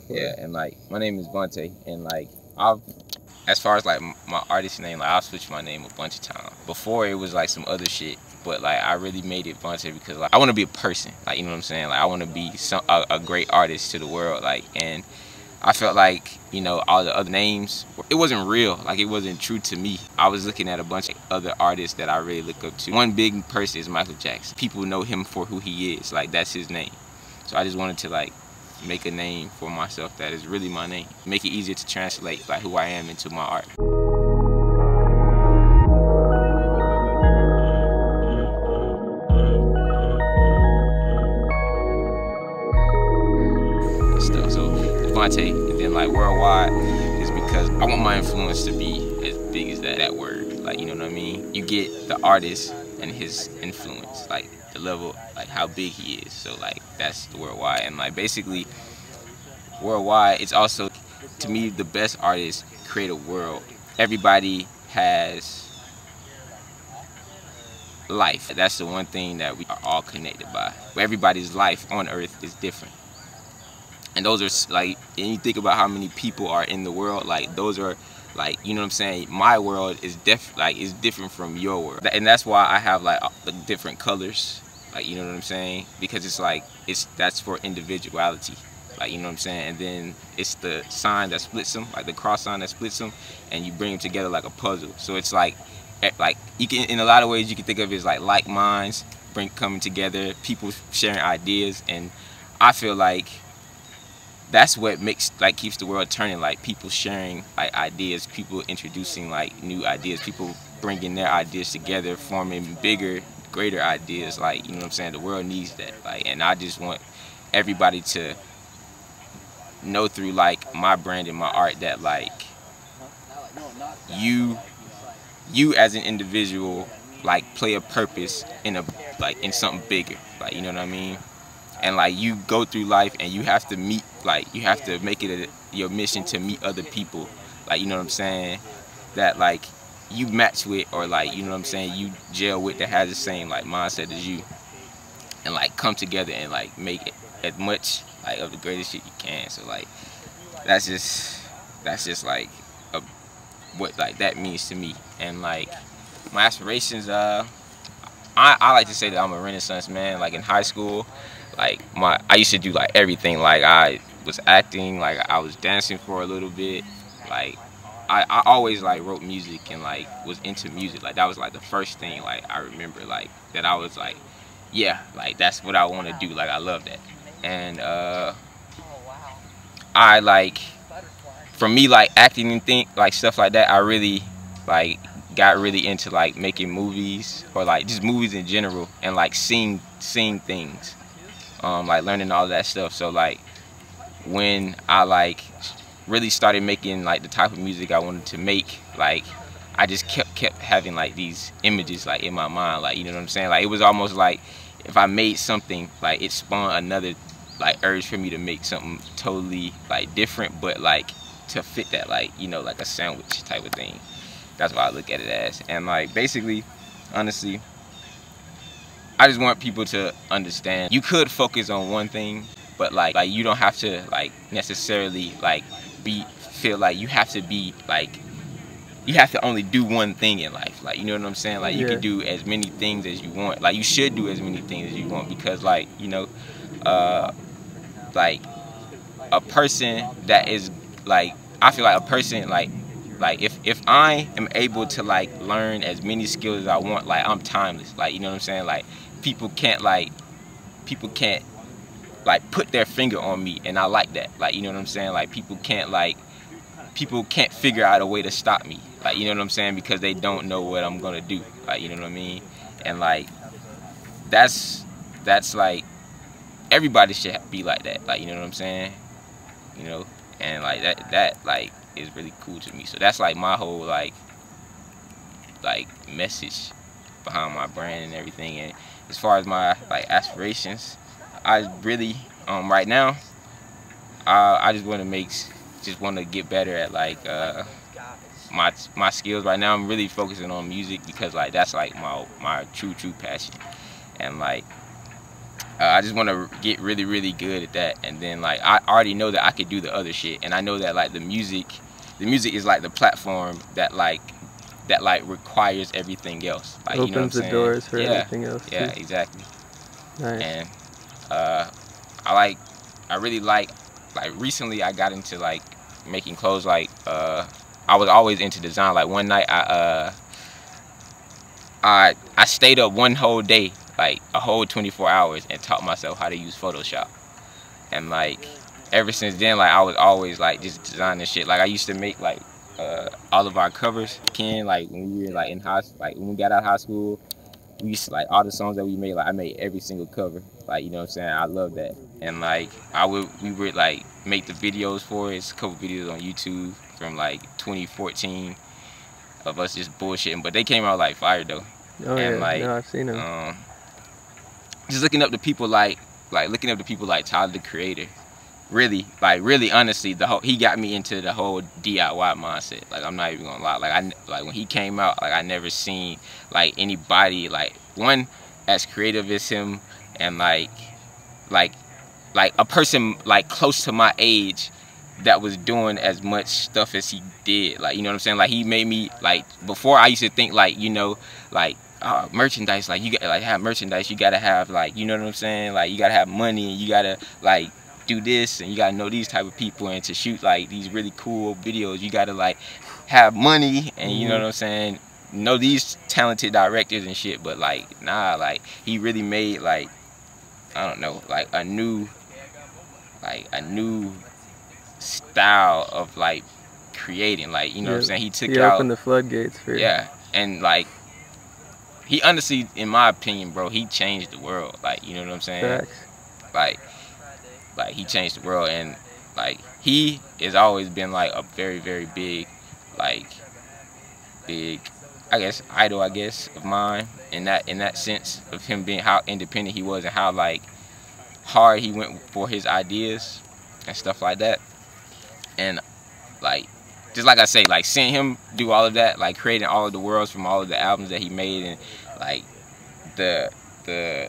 Yeah, and like my name is Vonta, and like I've as far as like my artist name, like I've switched my name a bunch of times. Before it was like some other shit, but like I really made it Vonta because like I want to be a person, like you know what I'm saying. Like I want to be a great artist to the world, like and I felt like, you know, all the other names, it wasn't real. Like, it wasn't true to me. I was looking at a bunch of other artists that I really look up to. One big person is Michael Jackson. People know him for who he is. Like, that's his name. So I just wanted to, like, make a name for myself that is really my name. Make it easier to translate, like, who I am into my art. And stuff. So, Vontae, and then, like, worldwide is because I want my influence to be as big as that word. Like, you know what I mean? You get the artist and his influence, like, the level, like, how big he is. So, like, that's the worldwide. And, like, basically, worldwide, it's also, to me, the best artists create a world. Everybody has life. That's the one thing that we are all connected by. Everybody's life on Earth is different. And those are like, and you think about how many people are in the world, like those are like, you know what I'm saying? My world is is different from your world. And that's why I have like the different colors, like, you know what I'm saying? Because it's like, that's for individuality. Like, you know what I'm saying? And then it's the sign that splits them, like the cross sign that splits them, and you bring them together like a puzzle. So it's like you can, in a lot of ways, you can think of it as like minds coming together, people sharing ideas, and I feel like that's what keeps the world turning, like people sharing like ideas, people introducing like new ideas, people bringing their ideas together, forming bigger, greater ideas, like, you know what I'm saying? The world needs that, like, and I just want everybody to know through like my brand and my art that like you as an individual like play a purpose in in something bigger, like, you know what I mean? And like you go through life and you have to meet, like you have to make it your mission to meet other people, like, you know what I'm saying, that like you match with, or like, you know what I'm saying, you gel with, that has the same like mindset as you, and like come together and like make it as much like of the greatest shit you can. So like that's just like what like that means to me. And like my aspirations, I like to say that I'm a Renaissance man. Like in high school, like I used to do like everything. Like I was acting, like I was dancing for a little bit. Like I always like wrote music and like was into music. Like that was like the first thing like I remember, like that I was like, yeah, like that's what I want to do. Like I love that. And I like, for me, like acting and like stuff like that, I really like got really into like making movies, or like just movies in general, and like seeing things, like learning all that stuff. So like when I like really started making like the type of music I wanted to make, like I just kept having like these images like in my mind, like, you know what I'm saying? Like it was almost like if I made something, like it spawned another like urge for me to make something totally like different, but like to fit that, like, you know, like a sandwich type of thing. That's what I look at it as. And like basically, honestly, I just want people to understand you could focus on one thing, but like you don't have to like necessarily like feel like you have to be like, you have to only do one thing in life. Like, you know what I'm saying? Like you can do as many things as you want. Like you should do as many things as you want, because like, you know, like a person that is like, I feel like a person like if I am able to like learn as many skills as I want, like I'm timeless. Like, you know what I'm saying? Like people can't like put their finger on me, and I like that. Like, you know what I'm saying? Like people can't figure out a way to stop me. Like, you know what I'm saying? Because they don't know what I'm gonna do. Like, you know what I mean? And like that's like everybody should be like that. Like, you know what I'm saying? You know, and like that like is really cool to me. So that's like my whole like message behind my brand and everything. And as far as my like aspirations, I really right now I just want to get better at like my skills. Right now I'm really focusing on music, because like that's like my true passion. And like I just want to get really good at that, and then like I already know that I could do the other shit, and I know that like the music is like the platform that requires everything else. Like, opens you know what I'm the saying? doors for everything else. Yeah, too. exactly. Nice. And I really like recently I got into like making clothes. Like I was always into design. Like one night I stayed up one whole day, like a whole 24 hours, and taught myself how to use Photoshop. And like ever since then, like I was always like just designing shit. Like I used to make like all of our covers. Like when we were like in like when we got out of high school, we used to like all the songs that we made. Like I made every single cover. Like, you know what I'm saying? I love that. And like we would like make the videos for it. It's a couple videos on YouTube from like 2014 of us just bullshitting, but they came out like fire though. Oh And yeah, like no, I've seen them. just looking up to people like looking up to people like Tyler the Creator. Really honestly, he got me into the whole DIY mindset. Like I'm not even gonna lie. Like when he came out, like I never seen like anybody like one as creative as him, and like a person like close to my age that was doing as much stuff as he did. Like, you know what I'm saying? Like he made me like, before I used to think like, you know, like merchandise, like you got like have merchandise, you gotta have like, you know what I'm saying? Like you gotta have money, and you gotta like do this, and you gotta know these type of people, and to shoot like these really cool videos you gotta like have money, and you know what I'm saying, know these talented directors and shit. But like nah, like he really made like, I don't know, like a new style of like creating, like, you know what I'm saying. He took he out, opened the floodgates for you. Yeah, and like he honestly, in my opinion, bro, he changed the world. Like, you know what I'm saying? Facts. Like he changed the world, and like he has always been like a very big, I guess, idol, I guess, of mine, in that sense of him being how independent he was, and how like hard he went for his ideas and stuff like that. And like, just like I say, like seeing him do all of that, like creating all of the worlds from all of the albums that he made, and like the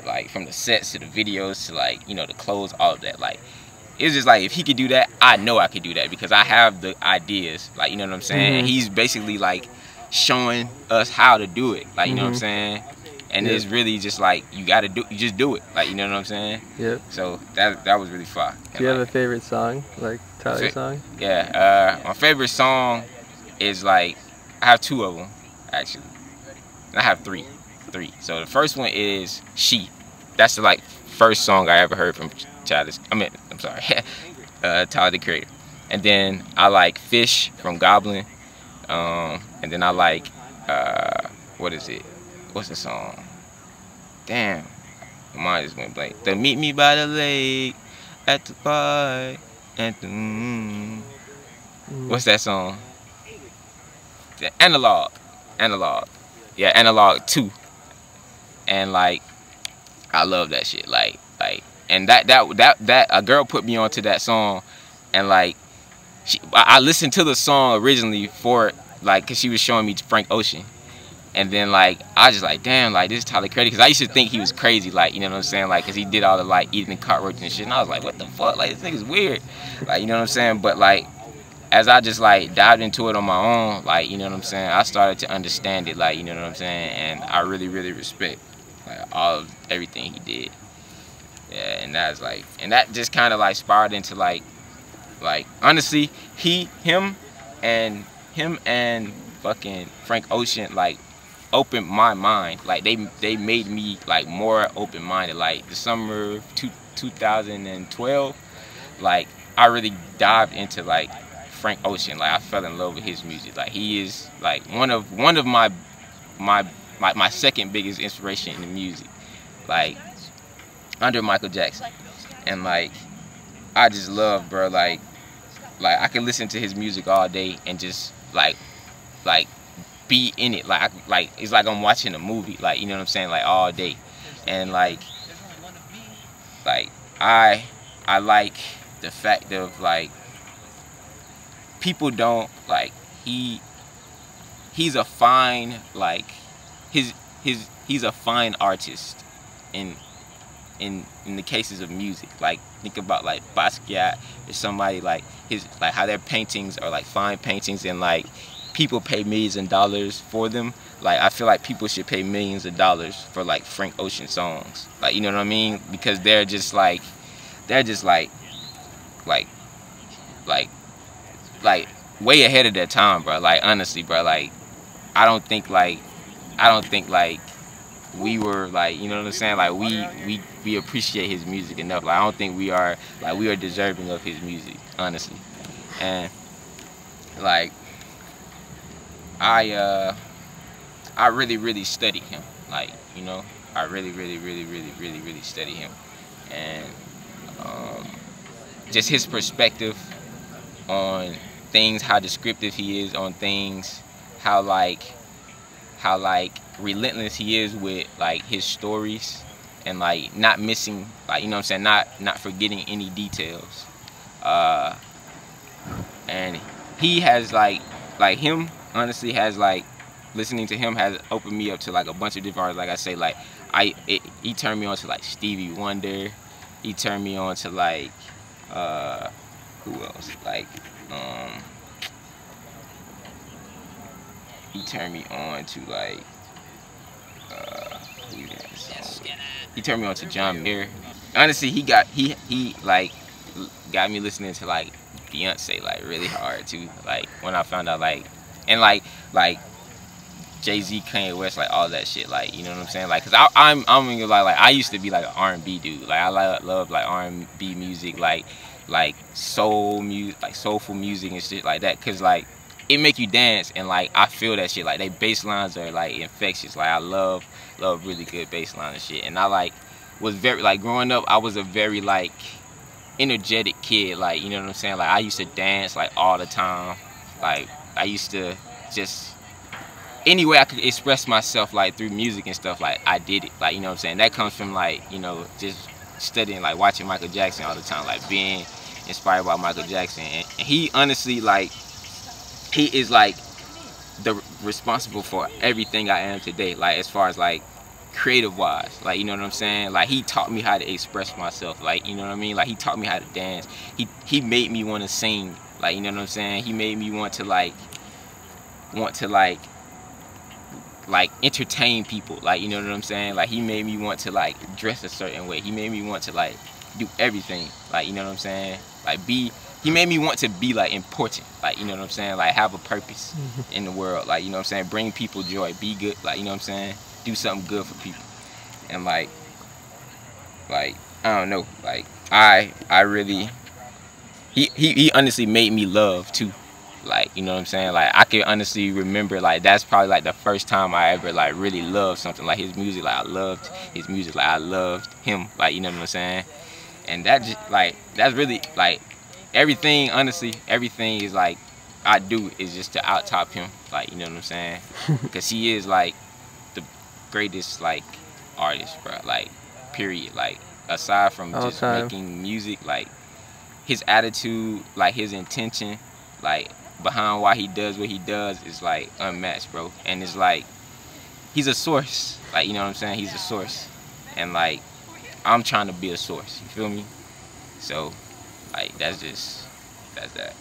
like from the sets to the videos to like, you know, the clothes, all of that, like it's just like, if he could do that, I know I could do that, because I have the ideas, like, you know what I'm saying. And he's basically like showing us how to do it, like, you know what I'm saying. And it's really just like, you just do it, like, you know what I'm saying. Yep. So that was really fun. Do you have a favorite song, like Tyler song? Yeah, my favorite song is like, I have two of them actually. I have three. So the first one is She. That's the like first song I ever heard from Tyler the Creator. And then I like Fish from Goblin. And then I like what's the song? Damn, my mind just went blank. The Meet Me by the Lake at the park at the what's that song? The Analog. Yeah, Analog 2. And like, I love that shit. Like, and that a girl put me onto that song, and like, I listened to the song originally for like, cause she was showing me Frank Ocean, and then like I was just like, damn, like this is Tyler Creator, cause I used to think he was crazy, like, you know what I'm saying, like, cause he did all the like eating the cockroaches and shit, and I was like, what the fuck, like this nigga's weird, like, you know what I'm saying. But like, as I just like dived into it on my own, like, you know what I'm saying, I started to understand it, like, you know what I'm saying, and I really respect like all of everything he did. Yeah, and that's like, and that just kind of like spiraled into like honestly, him and fucking Frank Ocean like opened my mind. Like they made me like more open minded. Like the summer of 2012, like I really dived into like Frank Ocean. Like I fell in love with his music. Like he is like one of my second biggest inspiration in the music, like under Michael Jackson. And like I just love, bro, like I can listen to his music all day and just like be in it, like it's like I'm watching a movie, like, you know what I'm saying, like all day. And like I like the fact of like people don't like, he's a fine, like he's a fine artist, and in the cases of music. Like think about like Basquiat or somebody like how their paintings are like fine paintings and like people pay millions of dollars for them. Like I feel like people should pay millions of dollars for like Frank Ocean songs. Like you know what I mean? Because they're just like like like like way ahead of their time, bro. Like honestly, bro. Like I don't think like we were like, you know what I'm saying? Like we appreciate his music enough. Like I don't think we are deserving of his music, honestly. And like I really study him. Like, you know, I really study him. And just his perspective on things, how descriptive he is on things, how relentless he is with like his stories and like not missing, like, you know what I'm saying, not forgetting any details. And he has like him honestly has like listening to him has opened me up to like a bunch of different artists. Like I say, like he turned me on to like Stevie Wonder. He turned me on to like who else? Like he turned me on to like he turned me on to John Mayer. Honestly, he like got me listening to like Beyonce like really hard too. Like when I found out like and like Jay-Z, Kanye West, like all that shit, like, you know what I'm saying? Like, cause I'm gonna lie, like I used to be like an R&B dude. Like I love like R&B music, like soul music, like soulful music and shit like that. Cause like it make you dance and like I feel that shit. Like they bass lines are like infectious. Like I love really good bass line and shit. And I like was very like growing up. I was a very like energetic kid. Like, you know what I'm saying? Like I used to dance like all the time. Like I used to just any way I could express myself like through music and stuff, like I did it. Like, you know what I'm saying? That comes from like, you know, just studying, like watching Michael Jackson all the time, like being inspired by Michael Jackson. And he honestly like he is like the responsible for everything I am today, like as far as like creative wise, like, you know what I'm saying? Like he taught me how to express myself, like, you know what I mean? Like he taught me how to dance. He made me want to sing, like, you know what I'm saying? He made me want to entertain people, like, you know what I'm saying? Like he made me want to like dress a certain way. He made me want to like do everything, like, you know what I'm saying? Like he made me want to be like important, like, you know what I'm saying? Like have a purpose in the world, like, you know what I'm saying? Bring people joy, be good, like, you know what I'm saying? Do something good for people. And like I don't know, like I really he honestly made me love too. Like, you know what I'm saying? Like I can honestly remember like that's probably like the first time I ever like really loved something, like his music. Like I loved his music, like I loved him, like, you know what I'm saying? And that just like that's really like everything, honestly, everything is like I do is just to out top him, like, you know what I'm saying? Because he is like the greatest like artist, bro, like period. Like aside from all just time. making music, like his attitude, like his intention, like behind why he does what he does is like unmatched, bro. And it's like he's a source, like, you know what I'm saying? He's a source, and like I'm trying to be a source, you feel me? So like that's that.